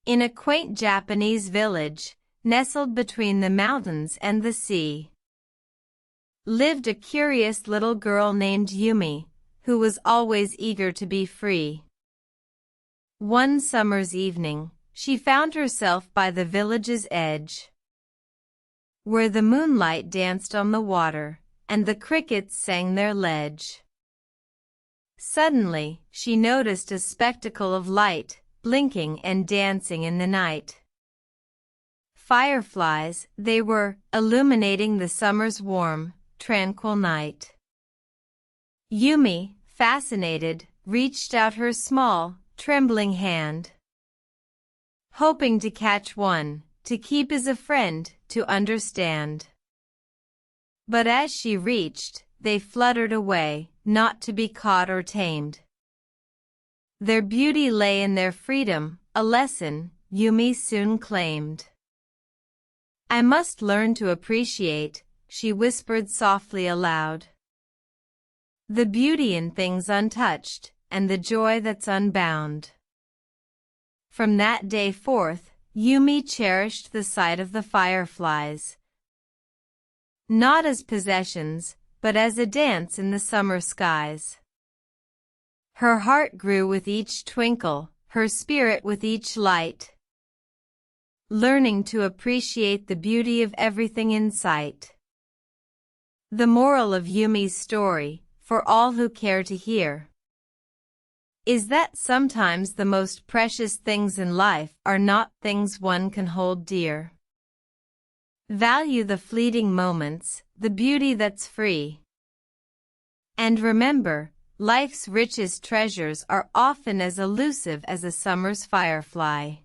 In a quaint Japanese village, nestled between the mountains and the sea, lived a curious little girl named Yumi, who was always eager to be free. One summer's evening, she found herself by the village's edge, where the moonlight danced on the water, and the crickets sang their ledge. Suddenly, she noticed a spectacle of light, blinking and dancing in the night. Fireflies, they were, illuminating the summer's warm, tranquil night. Yumi, fascinated, reached out her small, trembling hand, hoping to catch one, to keep as a friend, to understand. But as she reached, they fluttered away, not to be caught or tamed. Their beauty lay in their freedom, a lesson Yumi soon claimed. "I must learn to appreciate," she whispered softly aloud, "the beauty in things untouched, and the joy that's unbound." From that day forth, Yumi cherished the sight of the fireflies, not as possessions, but as a dance in the summer skies. Her heart grew with each twinkle, her spirit with each light, learning to appreciate the beauty of everything in sight. The moral of Yumi's story, for all who care to hear, is that sometimes the most precious things in life are not things one can hold dear. Value the fleeting moments, the beauty that's free. And remember, life's richest treasures are often as elusive as a summer's firefly.